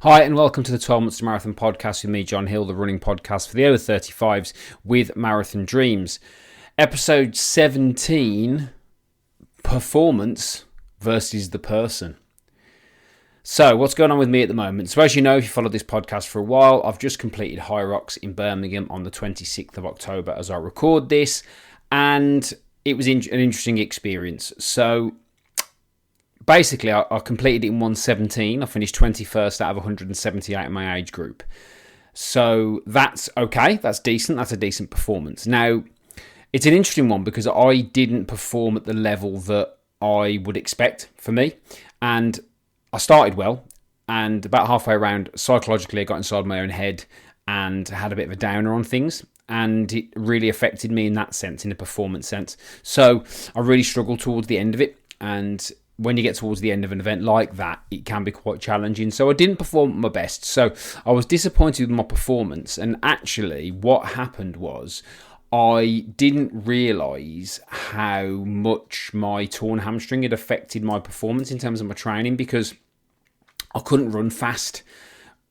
Hi, and welcome to the 12 Months to Marathon podcast with me, John Hill, the running podcast for the over 35s with Marathon Dreams. Episode 17, Performance versus the Person. So, what's going on with me at the moment? So, as you know, if you followed this podcast for a while, I've just completed Hyrox in Birmingham on the 26th of October as I record this, and it was an interesting experience. So, basically, I completed it in 1:17. I finished 21st out of 178 in my age group. So that's okay. That's decent. That's a decent performance. Now, it's an interesting one because I didn't perform at the level that I would expect for me. And I started well. And about halfway around, psychologically, I got inside my own head and had a bit of a downer on things. And it really affected me in that sense, in a performance sense. So I really struggled towards the end of it. And when you get towards the end of an event like that, it can be quite challenging. So I didn't perform at my best. So I was disappointed with my performance. And actually, what happened was I didn't realise how much my torn hamstring had affected my performance in terms of my training, because I couldn't run fast,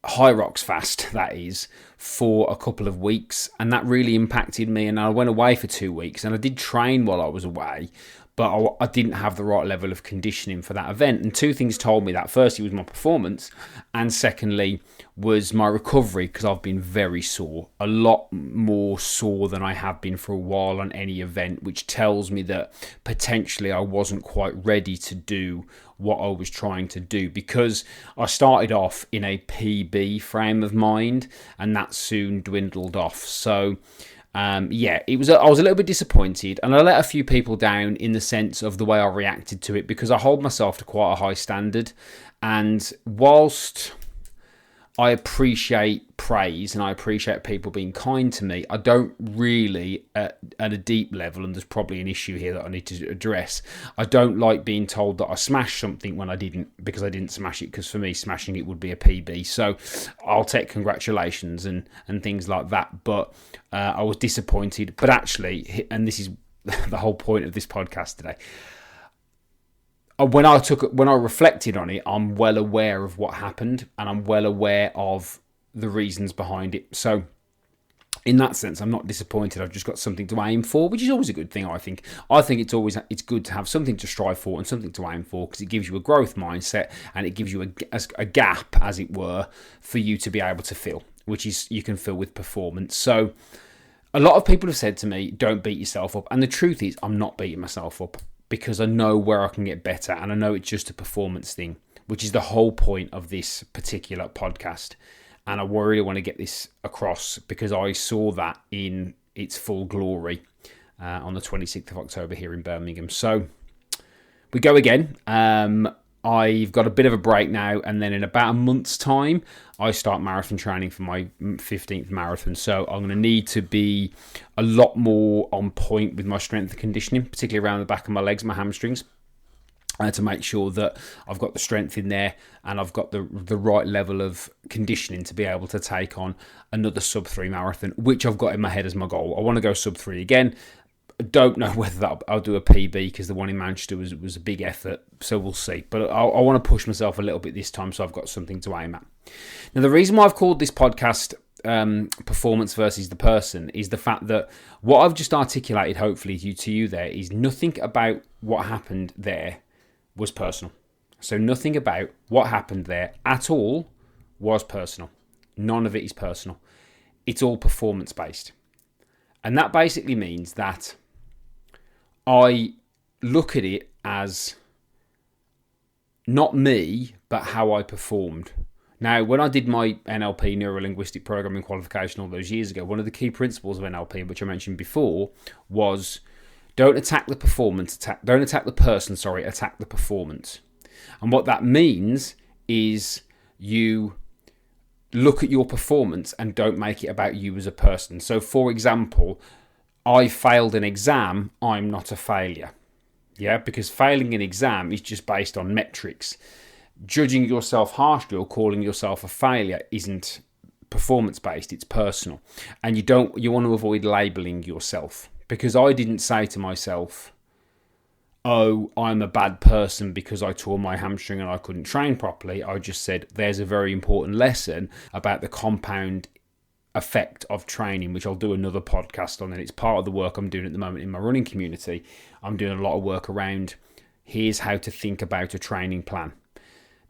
Hyrox fast, that is, for a couple of weeks. And that really impacted me. And I went away for 2 weeks. And I did train while I was away, but I didn't have the right level of conditioning for that event. And two things told me that. Firstly was my performance, and secondly was my recovery, because I've been very sore, a lot more sore than I have been for a while on any event, which tells me that potentially I wasn't quite ready to do what I was trying to do, because I started off in a PB frame of mind and that soon dwindled off. So I was a little bit disappointed, and I let a few people down in the sense of the way I reacted to it, because I hold myself to quite a high standard. And whilst I appreciate praise and I appreciate people being kind to me, I don't really, at a deep level, and there's probably an issue here that I need to address, I don't like being told that I smashed something when I didn't, because I didn't smash it, because for me, smashing it would be a PB. So I'll take congratulations and things like that. But I was disappointed. But actually, and this is the whole point of this podcast today, when I reflected on it, I'm well aware of what happened, and I'm well aware of the reasons behind it. So in that sense, I'm not disappointed. I've just got something to aim for, which is always a good thing, I think. I think it's good to have something to strive for and something to aim for, because it gives you a growth mindset, and it gives you a gap, as it were, for you to be able to fill, which is you can fill with performance. So a lot of people have said to me, don't beat yourself up. And the truth is, I'm not beating myself up, because I know where I can get better, and I know it's just a performance thing, which is the whole point of this particular podcast. And I really want to get this across, because I saw that in its full glory on the 26th of October here in Birmingham. So we go again. I've got a bit of a break now, and then in about a month's time, I start marathon training for my 15th marathon. So I'm going to need to be a lot more on point with my strength and conditioning, particularly around the back of my legs, my hamstrings, to make sure that I've got the strength in there and I've got the right level of conditioning to be able to take on another sub-3 marathon, which I've got in my head as my goal. I want to go sub-3 again. I don't know whether I'll do a PB, because the one in Manchester was a big effort, so we'll see. But I want to push myself a little bit this time, so I've got something to aim at. Now, the reason why I've called this podcast Performance versus the Person is the fact that what I've just articulated, hopefully to you there, is nothing about what happened there was personal. So nothing about what happened there at all was personal. None of it is personal. It's all performance-based. And that basically means that I look at it as not me, but how I performed. Now, when I did my NLP, Neuro-Linguistic Programming qualification all those years ago, one of the key principles of NLP, which I mentioned before, was don't attack the performance, don't attack the person, attack the performance. And what that means is you look at your performance and don't make it about you as a person. So, for example, I failed an exam, I'm not a failure. Yeah, because failing an exam is just based on metrics. Judging yourself harshly or calling yourself a failure isn't performance-based, it's personal. And you want to avoid labeling yourself, because I didn't say to myself, oh, I'm a bad person because I tore my hamstring and I couldn't train properly. I just said there's a very important lesson about the compound effect of training, which I'll do another podcast on, and it's part of the work I'm doing at the moment in my running community. I'm doing a lot of work around here's how to think about a training plan,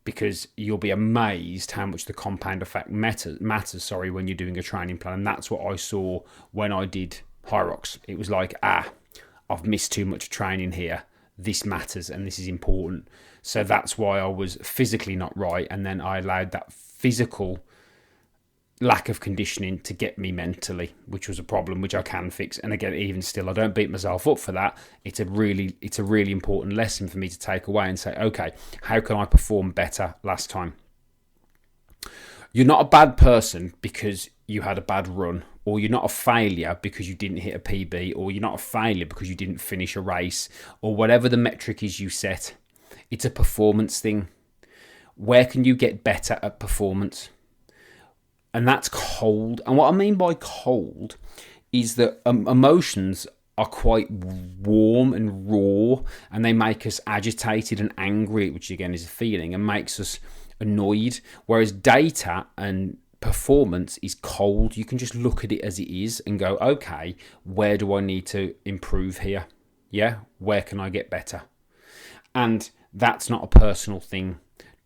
because you'll be amazed how much the compound effect matters when you're doing a training plan. And that's what I saw when I did Hyrox. It was like, I've missed too much training here. This matters and this is important. So that's why I was physically not right, and then I allowed that physical lack of conditioning to get me mentally, which was a problem which I can fix. And again, even still, I don't beat myself up for that. It's a really important lesson for me to take away and say, okay, how can I perform better last time? You're not a bad person because you had a bad run, or you're not a failure because you didn't hit a PB, or you're not a failure because you didn't finish a race, or whatever the metric is you set. It's a performance thing. Where can you get better at performance? And that's cold. And what I mean by cold is that emotions are quite warm and raw, and they make us agitated and angry, which again is a feeling, and makes us annoyed. Whereas data and performance is cold. You can just look at it as it is and go, okay, where do I need to improve here? Yeah, where can I get better? And that's not a personal thing.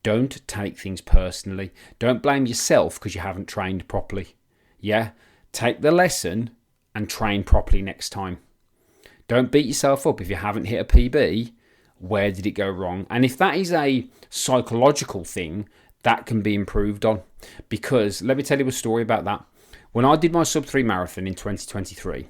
Don't take things personally. Don't blame yourself because you haven't trained properly. Yeah, take the lesson and train properly next time. Don't beat yourself up if you haven't hit a PB. Where did it go wrong? And if that is a psychological thing, that can be improved on. Because let me tell you a story about that. When I did my sub-3 marathon in 2023,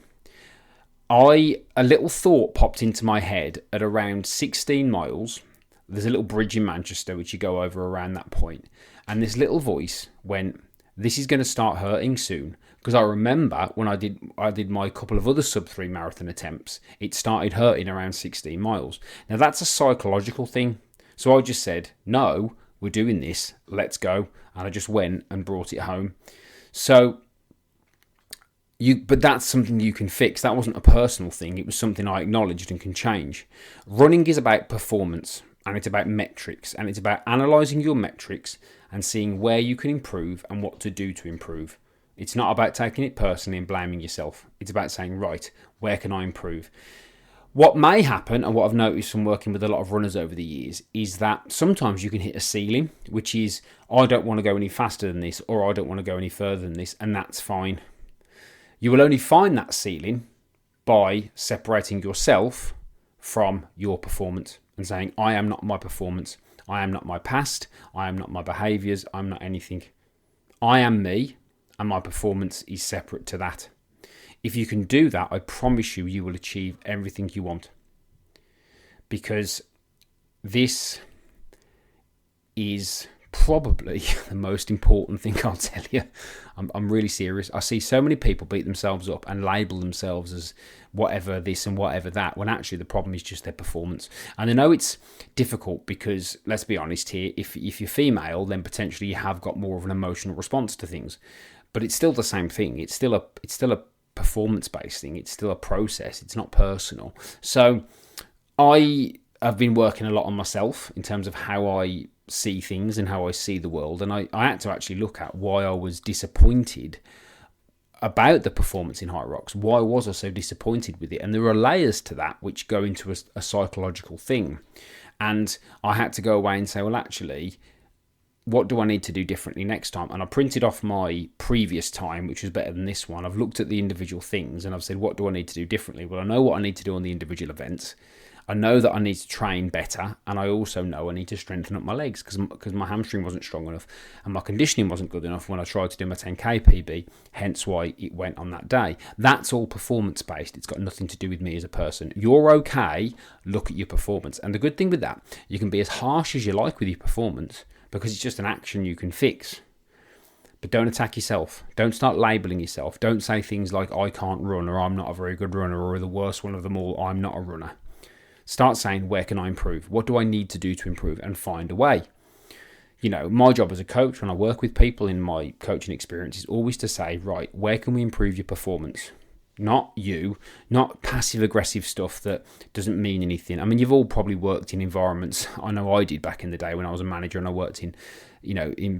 a little thought popped into my head at around 16 miles. There's a little bridge in Manchester which you go over around that point. And this little voice went, this is going to start hurting soon. Because I remember when I did my couple of other sub-3 marathon attempts, it started hurting around 16 miles. Now that's a psychological thing. So I just said, no, we're doing this, let's go. And I just went and brought it home. So, but that's something you can fix. That wasn't a personal thing. It was something I acknowledged and can change. Running is about performance, and it's about metrics, and it's about analysing your metrics and seeing where you can improve and what to do to improve. It's not about taking it personally and blaming yourself. It's about saying, right, where can I improve? What may happen, and what I've noticed from working with a lot of runners over the years, is that sometimes you can hit a ceiling, which is, I don't want to go any faster than this, or I don't want to go any further than this, and that's fine. You will only find that ceiling by separating yourself from your performance and saying, I am not my performance. I am not my past. I am not my behaviours. I'm not anything. I am me, and my performance is separate to that. If you can do that, I promise you will achieve everything you want. Because this is probably the most important thing I'll tell you. I'm really serious. I see so many people beat themselves up and label themselves as whatever this and whatever that, when actually the problem is just their performance. And I know it's difficult because, let's be honest here, if you're female, then potentially you have got more of an emotional response to things. But it's still the same thing. It's still a performance-based thing. It's still a process. It's not personal. So I have been working a lot on myself in terms of how I see things and how I see the world. And I had to actually look at why I was disappointed about the performance in Hyrox. Why was I so disappointed with it? And there are layers to that which go into a psychological thing. And I had to go away and say, well, actually, what do I need to do differently next time? And I printed off my previous time, which was better than this one. I've looked at the individual things and I've said, what do I need to do differently? Well, I know what I need to do on the individual events. I know that I need to train better, and I also know I need to strengthen up my legs because my hamstring wasn't strong enough and my conditioning wasn't good enough when I tried to do my 10k PB, hence why it went on that day. That's all performance-based. It's got nothing to do with me as a person. You're okay, look at your performance. And the good thing with that, you can be as harsh as you like with your performance because it's just an action you can fix. But don't attack yourself. Don't start labelling yourself. Don't say things like, I can't run, or I'm not a very good runner, or the worst one of them all, I'm not a runner. Start saying, where can I improve? What do I need to do to improve? And find a way. You know, my job as a coach, when I work with people in my coaching experience, is always to say, right, where can we improve your performance? not you, not passive aggressive stuff that doesn't mean anything. I mean, you've all probably worked in environments. I know I did back in the day when I was a manager, and I worked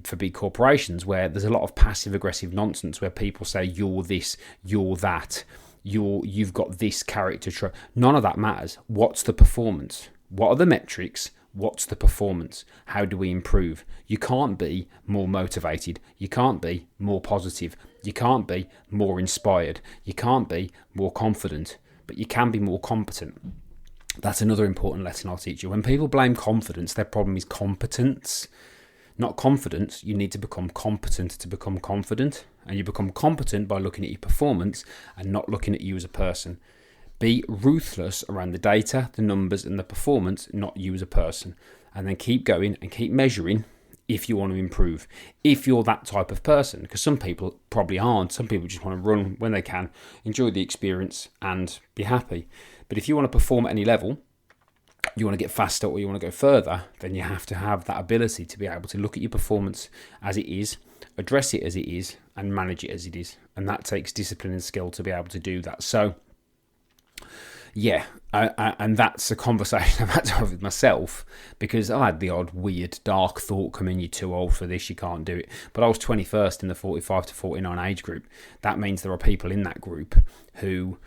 for big corporations where there's a lot of passive aggressive nonsense where people say you're this, you're that, you've got this character trait. None of that matters. What's the performance? What are the metrics? What's the performance? How do we improve? You can't be more motivated. You can't be more positive. You can't be more inspired. You can't be more confident, but you can be more competent. That's another important lesson I'll teach you. When people blame confidence, their problem is competence, not confidence. You need to become competent to become confident, and you become competent by looking at your performance and not looking at you as a person. Be ruthless around the data, the numbers, and the performance, not you as a person. And then keep going and keep measuring if you want to improve. If you're that type of person, because some people probably aren't. Some people just want to run when they can, enjoy the experience, and be happy. But if you want to perform at any level, you want to get faster or you want to go further, then you have to have that ability to be able to look at your performance as it is, address it as it is, and manage it as it is. And that takes discipline and skill to be able to do that. So, yeah, and that's a conversation I've had to have with myself, because I had the odd weird dark thought come in, you're too old for this, you can't do it. But I was 21st in the 45 to 49 age group. That means there are people in that group who,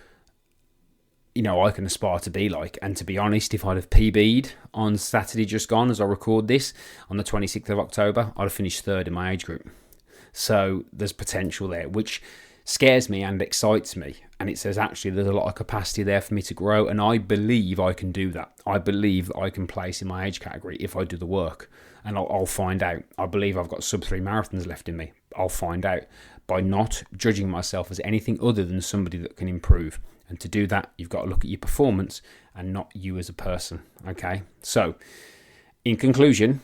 I can aspire to be like. And to be honest, if I'd have PB'd on Saturday just gone, as I record this, on the 26th of October, I'd have finished third in my age group. So there's potential there, which scares me and excites me. And it says, actually, there's a lot of capacity there for me to grow. And I believe I can do that. I believe that I can place in my age category if I do the work. And I'll find out. I believe I've got sub 3 marathons left in me. I'll find out by not judging myself as anything other than somebody that can improve. And to do that, you've got to look at your performance and not you as a person. Okay? So, in conclusion,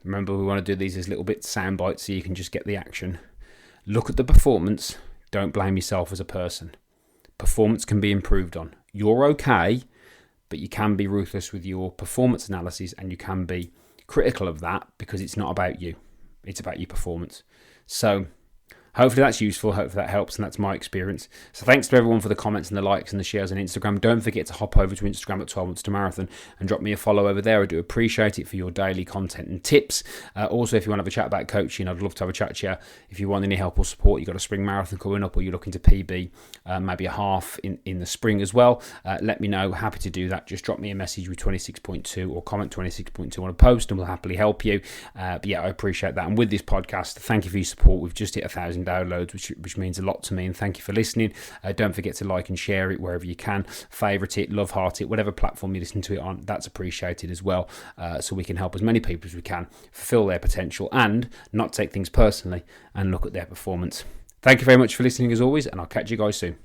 remember we want to do these as little bit sound bites so you can just get the action. Look at the performance. Don't blame yourself as a person. Performance can be improved on. You're okay, but you can be ruthless with your performance analysis, and you can be critical of that because it's not about you. It's about your performance. So hopefully that's useful. Hopefully that helps, and that's my experience. So thanks to everyone for the comments and the likes and the shares on Instagram. Don't forget to hop over to Instagram at 12 Months to Marathon and drop me a follow over there. I do appreciate it for your daily content and tips. Also, if you want to have a chat about coaching, I'd love to have a chat to you. If you want any help or support, you've got a spring marathon coming up, or you're looking to PB, maybe a half in the spring as well, let me know. Happy to do that. Just drop me a message with 26.2 or comment 26.2 on a post, and we'll happily help you. But yeah, I appreciate that. And with this podcast, thank you for your support. We've just hit 1,000 downloads, which means a lot to me, and thank you for listening. Don't forget to like and share it wherever you can, favorite it, love heart it, whatever platform you listen to it on, that's appreciated as well, so we can help as many people as we can fulfill their potential and not take things personally and look at their performance. Thank you very much for listening as always, and I'll catch you guys soon.